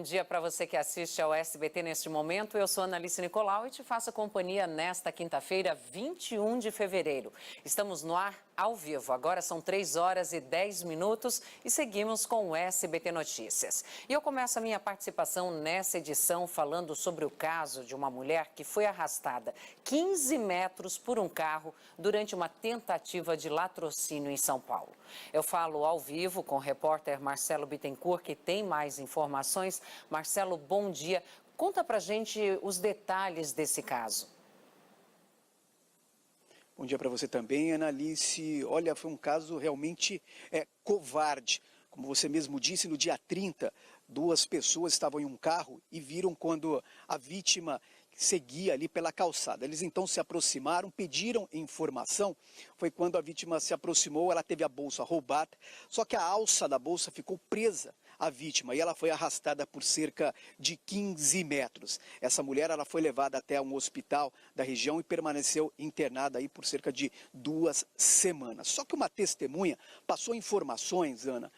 bom dia para você que assiste ao SBT neste momento. Eu sou Analice Nicolau e te faço companhia nesta quinta-feira, 21 de fevereiro. Estamos no ar ao vivo. Agora são 3 horas e 10 minutos e seguimos com o SBT Notícias. E eu começo a minha participação nessa edição falando sobre o caso de uma mulher que foi arrastada 15 metros por um carro durante uma tentativa de latrocínio em São Paulo. Eu falo ao vivo com o repórter Marcelo Bittencourt, que tem mais informações. Marcelo, bom dia. Conta pra gente os detalhes desse caso. Bom dia para você também, Analice. Olha, foi um caso realmente covarde. Como você mesmo disse, no dia 30, 2 pessoas estavam em um carro e viram quando a vítima seguia ali pela calçada. Eles então se aproximaram, pediram informação. Foi quando a vítima se aproximou, ela teve a bolsa roubada, só que a alça da bolsa ficou presa à vítima e ela foi arrastada por cerca de 15 metros. Essa mulher ela foi levada até um hospital da região e permaneceu internada aí por cerca de 2 semanas. Só que uma testemunha passou informações, Ana,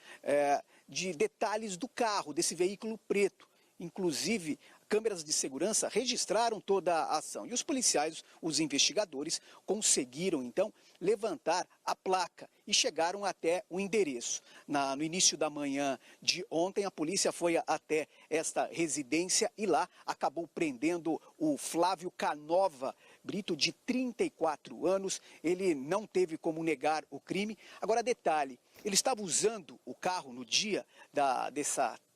de detalhes do carro, desse veículo preto. Inclusive, câmeras de segurança registraram toda a ação. E os policiais, os investigadores, conseguiram, então, levantar a placa e chegaram até o endereço. No início da manhã de ontem, a polícia foi até esta residência e lá acabou prendendo o Flávio Canova Brito, de 34 anos. Ele não teve como negar o crime. Agora, detalhe, ele estava usando o carro no dia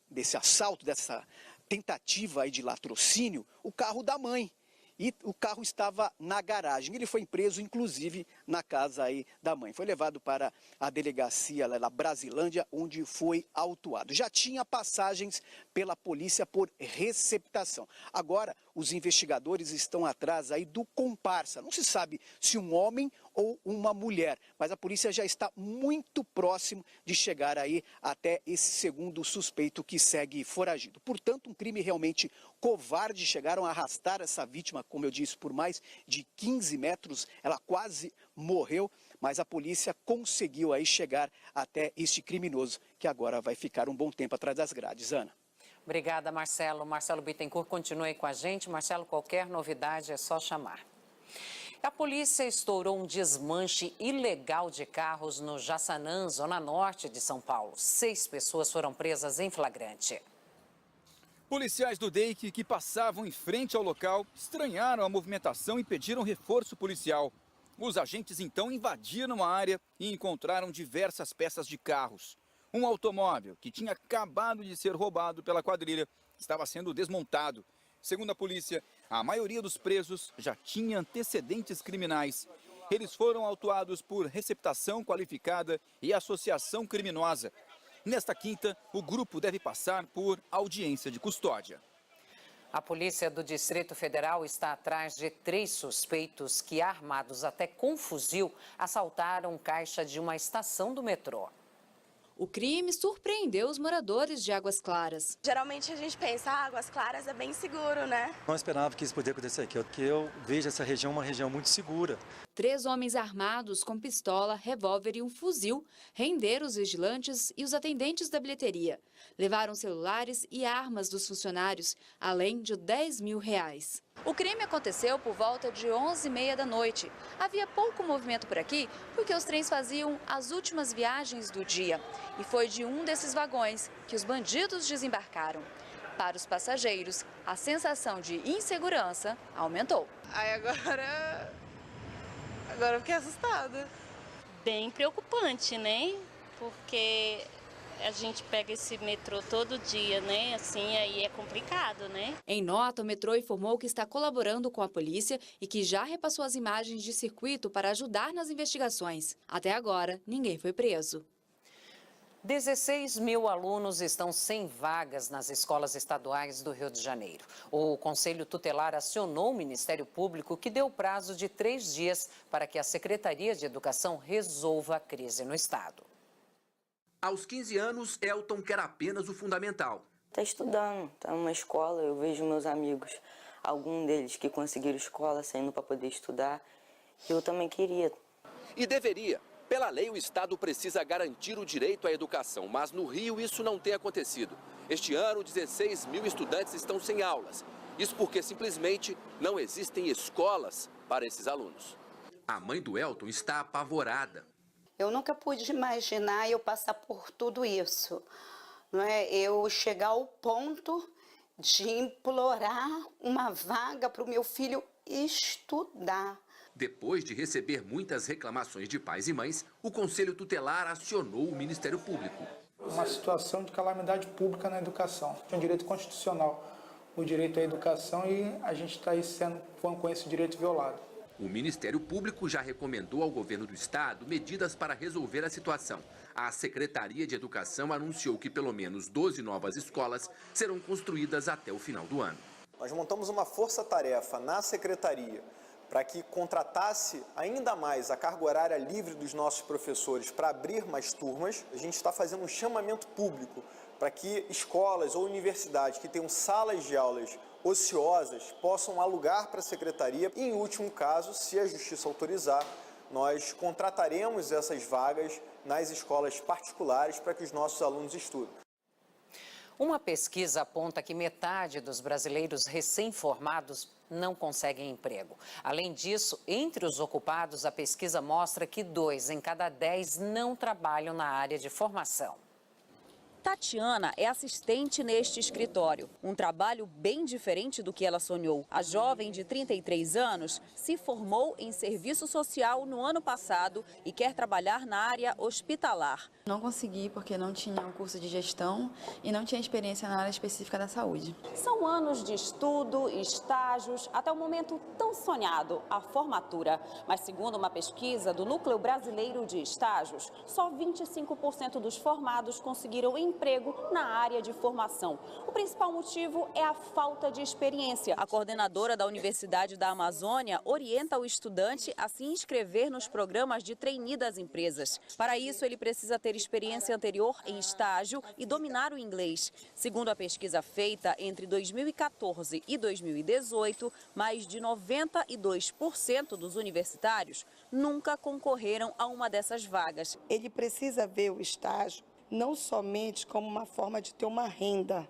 desse assalto, dessa tentativa aí de latrocínio, o carro da mãe. E o carro estava na garagem. Ele foi preso, inclusive, na casa aí da mãe. Foi levado para a delegacia lá na Brasilândia, onde foi autuado. Já tinha passagens pela polícia por receptação. Agora, os investigadores estão atrás aí do comparsa. Não se sabe se um homem ou uma mulher, mas a polícia já está muito próximo de chegar aí até esse segundo suspeito que segue foragido. Portanto, um crime realmente covarde. Chegaram a arrastar essa vítima, como eu disse, por mais de 15 metros. Ela quase morreu, mas a polícia conseguiu aí chegar até este criminoso, que agora vai ficar um bom tempo atrás das grades. Ana. Obrigada, Marcelo. Marcelo Bittencourt, continue aí com a gente. Marcelo, qualquer novidade é só chamar. A polícia estourou um desmanche ilegal de carros no Jaçanã, zona norte de São Paulo. 6 pessoas foram presas em flagrante. Policiais do DEIC que passavam em frente ao local estranharam a movimentação e pediram reforço policial. Os agentes então invadiram a área e encontraram diversas peças de carros. Um automóvel que tinha acabado de ser roubado pela quadrilha estava sendo desmontado. Segundo a polícia, a maioria dos presos já tinha antecedentes criminais. Eles foram autuados por receptação qualificada e associação criminosa. Nesta quinta, o grupo deve passar por audiência de custódia. A polícia do Distrito Federal está atrás de 3 suspeitos que, armados até com fuzil, assaltaram caixa de uma estação do metrô. O crime surpreendeu os moradores de Águas Claras. Geralmente a gente pensa, Águas Claras é bem seguro, né? Não esperava que isso pudesse acontecer aqui, porque eu vejo essa região uma região muito segura. 3 homens armados com pistola, revólver e um fuzil renderam os vigilantes e os atendentes da bilheteria. Levaram celulares e armas dos funcionários, além de R$10 mil. O crime aconteceu por volta de 11h30 da noite. Havia pouco movimento por aqui porque os trens faziam as últimas viagens do dia. E foi de um desses vagões que os bandidos desembarcaram. Para os passageiros, a sensação de insegurança aumentou. Agora eu fiquei assustada. Bem preocupante, né? Porque a gente pega esse metrô todo dia, né? Assim, aí é complicado, né? Em nota, o metrô informou que está colaborando com a polícia e que já repassou as imagens de circuito para ajudar nas investigações. Até agora, ninguém foi preso. 16 mil alunos estão sem vagas nas escolas estaduais do Rio de Janeiro. O Conselho Tutelar acionou o Ministério Público, que deu prazo de 3 dias para que a Secretaria de Educação resolva a crise no estado. Aos 15 anos, Elton quer apenas o fundamental. Está estudando, está numa escola, eu vejo meus amigos, algum deles que conseguiram escola saindo para poder estudar, e eu também queria. E deveria. Pela lei, o Estado precisa garantir o direito à educação, mas no Rio isso não tem acontecido. Este ano, 16 mil estudantes estão sem aulas. Isso porque simplesmente não existem escolas para esses alunos. A mãe do Elton está apavorada. Eu nunca pude imaginar eu passar por tudo isso, não é? Eu chegar ao ponto de implorar uma vaga para o meu filho estudar. Depois de receber muitas reclamações de pais e mães, o Conselho Tutelar acionou o Ministério Público. Uma situação de calamidade pública na educação. É um direito constitucional, o direito à educação, e a gente está aí com esse direito violado. O Ministério Público já recomendou ao governo do estado medidas para resolver a situação. A Secretaria de Educação anunciou que pelo menos 12 novas escolas serão construídas até o final do ano. Nós montamos uma força-tarefa na Secretaria para que contratasse ainda mais a carga horária livre dos nossos professores para abrir mais turmas. A gente está fazendo um chamamento público para que escolas ou universidades que tenham salas de aulas ociosas possam alugar para a Secretaria. E, em último caso, se a Justiça autorizar, nós contrataremos essas vagas nas escolas particulares para que os nossos alunos estudem. Uma pesquisa aponta que metade dos brasileiros recém-formados não conseguem emprego. Além disso, entre os ocupados, a pesquisa mostra que 2 em cada 10 não trabalham na área de formação. Tatiana é assistente neste escritório, um trabalho bem diferente do que ela sonhou. A jovem de 33 anos se formou em serviço social no ano passado e quer trabalhar na área hospitalar. Não consegui porque não tinha um curso de gestão e não tinha experiência na área específica da saúde. São anos de estudo, estágios, até o momento tão sonhado, a formatura. Mas segundo uma pesquisa do Núcleo Brasileiro de Estágios, só 25% dos formados conseguiram emprego na área de formação. O principal motivo é a falta de experiência. A coordenadora da Universidade da Amazônia orienta o estudante a se inscrever nos programas de trainee das empresas. Para isso, ele precisa ter experiência anterior em estágio e dominar o inglês. Segundo a pesquisa feita entre 2014 e 2018, mais de 92% dos universitários nunca concorreram a uma dessas vagas. Ele precisa ver o estágio não somente como uma forma de ter uma renda,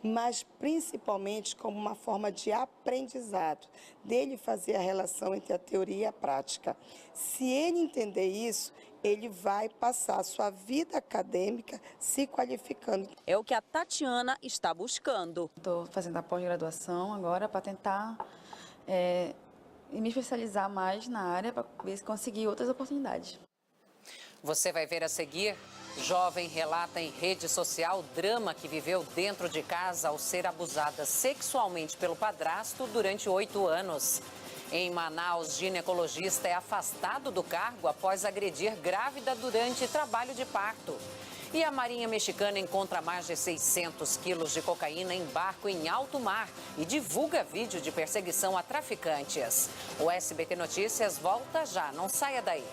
mas principalmente como uma forma de aprendizado, dele fazer a relação entre a teoria e a prática. Se ele entender isso, ele vai passar a sua vida acadêmica se qualificando. É o que a Tatiana está buscando. Estou fazendo a pós-graduação agora para tentar me especializar mais na área, para ver se conseguir outras oportunidades. Você vai ver a seguir. Jovem relata em rede social drama que viveu dentro de casa ao ser abusada sexualmente pelo padrasto durante 8 anos. Em Manaus, ginecologista é afastado do cargo após agredir grávida durante trabalho de parto. E a Marinha Mexicana encontra mais de 600 quilos de cocaína em barco em alto mar e divulga vídeo de perseguição a traficantes. O SBT Notícias volta já, não saia daí.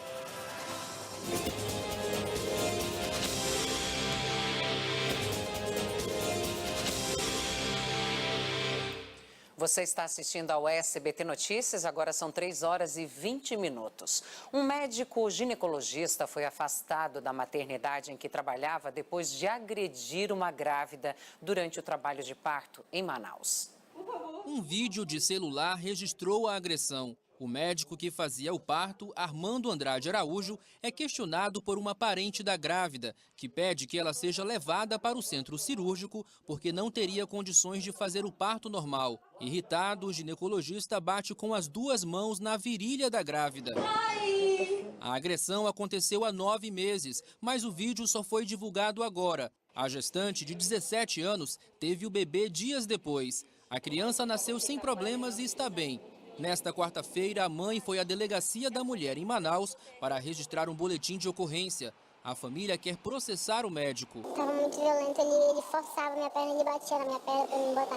Você está assistindo ao SBT Notícias, agora são 3 horas e 20 minutos. Um médico ginecologista foi afastado da maternidade em que trabalhava depois de agredir uma grávida durante o trabalho de parto em Manaus. Um vídeo de celular registrou a agressão. O médico que fazia o parto, Armando Andrade Araújo, é questionado por uma parente da grávida, que pede que ela seja levada para o centro cirúrgico porque não teria condições de fazer o parto normal. Irritado, o ginecologista bate com as 2 mãos na virilha da grávida. A agressão aconteceu há 9 meses, mas o vídeo só foi divulgado agora. A gestante, de 17 anos, teve o bebê dias depois. A criança nasceu sem problemas e está bem. Nesta quarta-feira, a mãe foi à delegacia da mulher em Manaus para registrar um boletim de ocorrência. A família quer processar o médico. Estava muito violento, ele forçava minha perna, ele batia na minha perna para me botar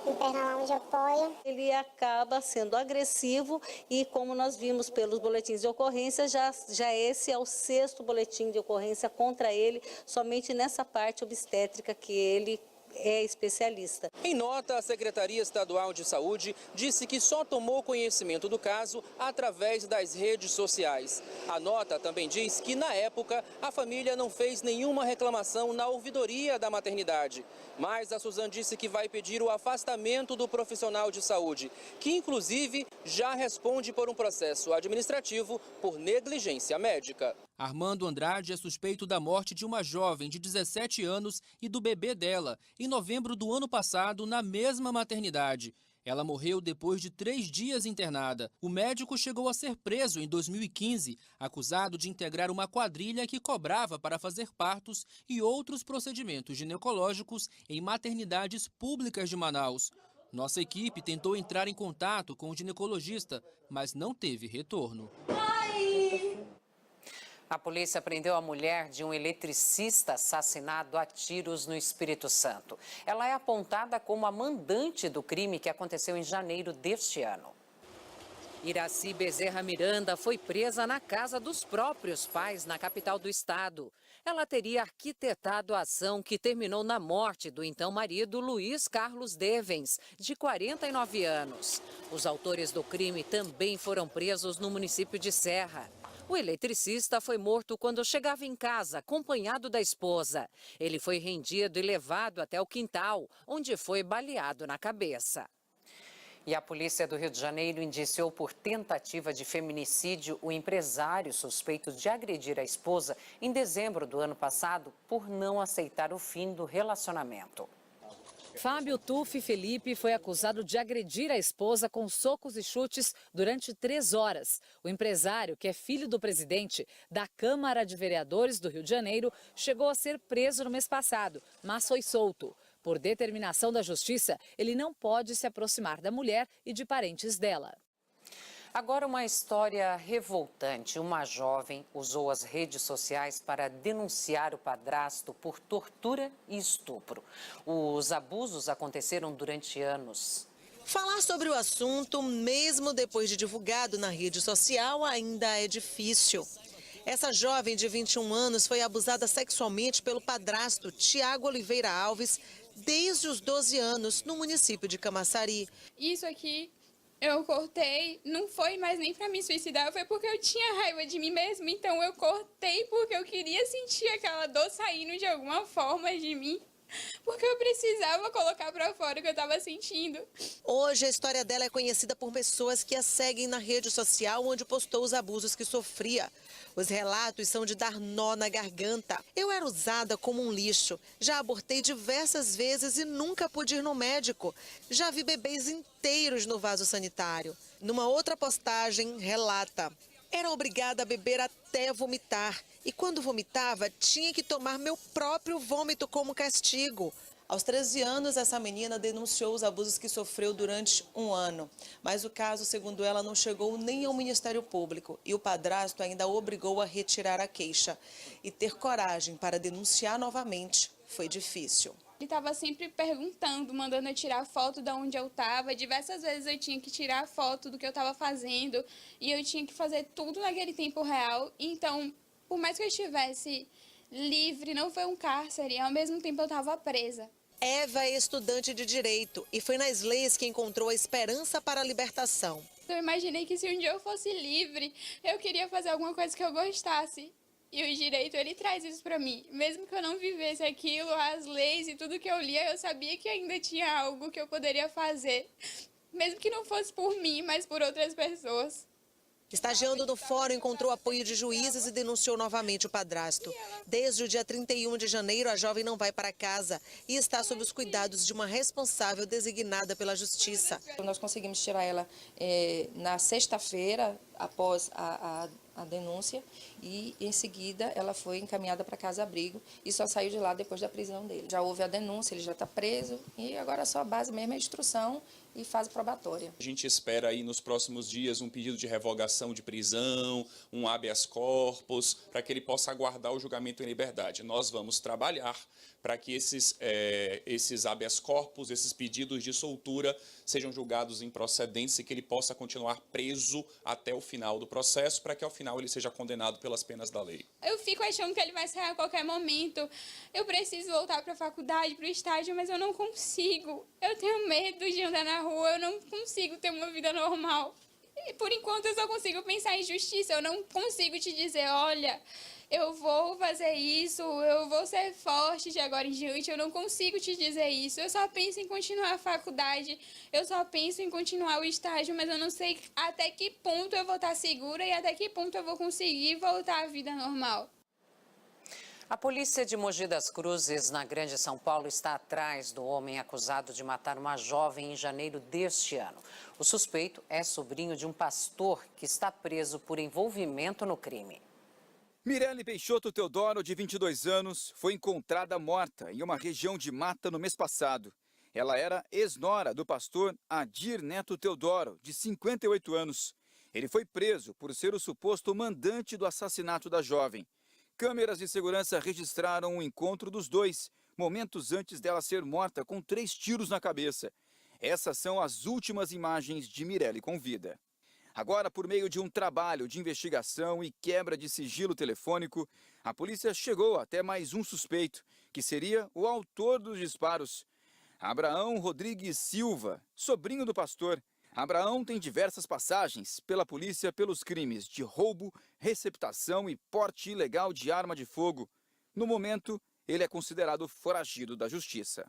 minha perna lá onde eu apoio. Ele acaba sendo agressivo e, como nós vimos pelos boletins de ocorrência, já esse é o 6º boletim de ocorrência contra ele, somente nessa parte obstétrica que ele é especialista. Em nota, a Secretaria Estadual de Saúde disse que só tomou conhecimento do caso através das redes sociais. A nota também diz que, na época, a família não fez nenhuma reclamação na ouvidoria da maternidade. Mas a Suzane disse que vai pedir o afastamento do profissional de saúde, que inclusive já responde por um processo administrativo por negligência médica. Armando Andrade é suspeito da morte de uma jovem de 17 anos e do bebê dela, em novembro do ano passado, na mesma maternidade. Ela morreu depois de 3 dias internada. O médico chegou a ser preso em 2015, acusado de integrar uma quadrilha que cobrava para fazer partos e outros procedimentos ginecológicos em maternidades públicas de Manaus. Nossa equipe tentou entrar em contato com o ginecologista, mas não teve retorno. A polícia prendeu a mulher de um eletricista assassinado a tiros no Espírito Santo. Ela é apontada como a mandante do crime que aconteceu em janeiro deste ano. Iraci Bezerra Miranda foi presa na casa dos próprios pais, na capital do estado. Ela teria arquitetado a ação que terminou na morte do então marido Luiz Carlos Devens, de 49 anos. Os autores do crime também foram presos no município de Serra. O eletricista foi morto quando chegava em casa, acompanhado da esposa. Ele foi rendido e levado até o quintal, onde foi baleado na cabeça. E a polícia do Rio de Janeiro indiciou por tentativa de feminicídio o empresário suspeito de agredir a esposa em dezembro do ano passado por não aceitar o fim do relacionamento. Fábio Tuffi Felipe foi acusado de agredir a esposa com socos e chutes durante 3 horas. O empresário, que é filho do presidente da Câmara de Vereadores do Rio de Janeiro, chegou a ser preso no mês passado, mas foi solto. Por determinação da Justiça, ele não pode se aproximar da mulher e de parentes dela. Agora uma história revoltante. Uma jovem usou as redes sociais para denunciar o padrasto por tortura e estupro. Os abusos aconteceram durante anos. Falar sobre o assunto, mesmo depois de divulgado na rede social, ainda é difícil. Essa jovem de 21 anos foi abusada sexualmente pelo padrasto Tiago Oliveira Alves desde os 12 anos, no município de Camaçari. Isso aqui eu cortei, não foi mais nem para me suicidar, foi porque eu tinha raiva de mim mesma, então eu cortei porque eu queria sentir aquela dor saindo de alguma forma de mim, porque eu precisava colocar para fora o que eu estava sentindo. Hoje a história dela é conhecida por pessoas que a seguem na rede social, onde postou os abusos que sofria. Os relatos são de dar nó na garganta. Eu era usada como um lixo. Já abortei diversas vezes e nunca pude ir no médico. Já vi bebês inteiros no vaso sanitário. Numa outra postagem, relata: era obrigada a beber até vomitar. E quando vomitava, tinha que tomar meu próprio vômito como castigo. Aos 13 anos, essa menina denunciou os abusos que sofreu durante 1 ano. Mas o caso, segundo ela, não chegou nem ao Ministério Público. E o padrasto ainda a obrigou a retirar a queixa. E ter coragem para denunciar novamente foi difícil. Ele estava sempre perguntando, mandando eu tirar foto de onde eu estava. Diversas vezes eu tinha que tirar foto do que eu estava fazendo. E eu tinha que fazer tudo naquele tempo real. Então, por mais que eu estivesse livre, não foi um cárcere. Ao mesmo tempo eu estava presa. Eva é estudante de Direito e foi nas leis que encontrou a esperança para a libertação. Eu imaginei que se um dia eu fosse livre, eu queria fazer alguma coisa que eu gostasse. E o direito, ele traz isso para mim. Mesmo que eu não vivesse aquilo, as leis e tudo que eu lia, eu sabia que ainda tinha algo que eu poderia fazer. Mesmo que não fosse por mim, mas por outras pessoas. Estagiando no fórum, encontrou apoio de juízes e denunciou novamente o padrasto. Desde o dia 31 de janeiro, a jovem não vai para casa e está sob os cuidados de uma responsável designada pela Justiça. Nós conseguimos tirar ela na sexta-feira, após a denúncia, e em seguida ela foi encaminhada para casa-abrigo e só saiu de lá depois da prisão dele. Já houve a denúncia, ele já está preso e agora só a base mesmo é a instrução e fase probatória. A gente espera aí nos próximos dias um pedido de revogação de prisão, um habeas corpus, para que ele possa aguardar o julgamento em liberdade. Nós vamos trabalhar para que esses habeas corpus, esses pedidos de soltura, sejam julgados improcedentes e que ele possa continuar preso até o final do processo, para que ao final ele seja condenado pelas penas da lei. Eu fico achando que ele vai sair a qualquer momento. Eu preciso voltar para a faculdade, para o estágio, mas eu não consigo. Eu tenho medo de andar na rua, eu não consigo ter uma vida normal. E por enquanto eu só consigo pensar em justiça, eu não consigo te dizer, olha, eu vou fazer isso, eu vou ser forte de agora em diante, eu não consigo te dizer isso. Eu só penso em continuar a faculdade, eu só penso em continuar o estágio, mas eu não sei até que ponto eu vou estar segura e até que ponto eu vou conseguir voltar à vida normal. A polícia de Mogi das Cruzes, na Grande São Paulo, está atrás do homem acusado de matar uma jovem em janeiro deste ano. O suspeito é sobrinho de um pastor que está preso por envolvimento no crime. Mirelle Peixoto Teodoro, de 22 anos, foi encontrada morta em uma região de mata no mês passado. Ela era ex-nora do pastor Adir Neto Teodoro, de 58 anos. Ele foi preso por ser o suposto mandante do assassinato da jovem. Câmeras de segurança registraram o encontro dos dois, momentos antes dela ser morta com 3 tiros na cabeça. Essas são as últimas imagens de Mirelle com vida. Agora, por meio de um trabalho de investigação e quebra de sigilo telefônico, a polícia chegou até mais um suspeito, que seria o autor dos disparos. Abraão Rodrigues Silva, sobrinho do pastor. Abraão tem diversas passagens pela polícia pelos crimes de roubo, receptação e porte ilegal de arma de fogo. No momento, ele é considerado foragido da justiça.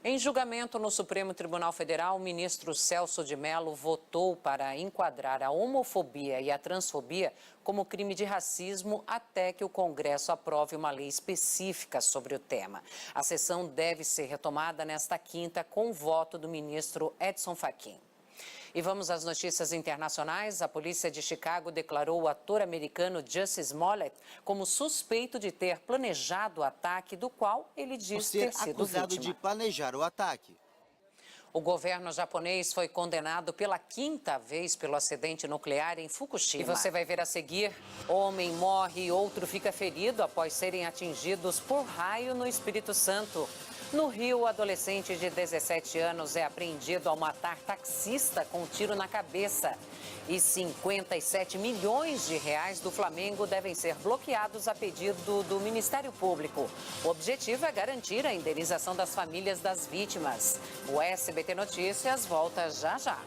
Em julgamento no Supremo Tribunal Federal, o ministro Celso de Mello votou para enquadrar a homofobia e a transfobia como crime de racismo até que o Congresso aprove uma lei específica sobre o tema. A sessão deve ser retomada nesta quinta com o voto do ministro Edson Fachin. E vamos às notícias internacionais. A polícia de Chicago declarou o ator americano Jussie Smollett como suspeito de ter planejado o ataque, do qual ele diz ter sido acusado vítima. de planejar o ataque. O governo japonês foi condenado pela 5ª vez pelo acidente nuclear em Fukushima. E você vai ver a seguir: homem morre e outro fica ferido após serem atingidos por raio no Espírito Santo. No Rio, o adolescente de 17 anos é apreendido ao matar taxista com um tiro na cabeça. E 57 milhões de reais do Flamengo devem ser bloqueados a pedido do Ministério Público. O objetivo é garantir a indenização das famílias das vítimas. O SBT Notícias volta já já.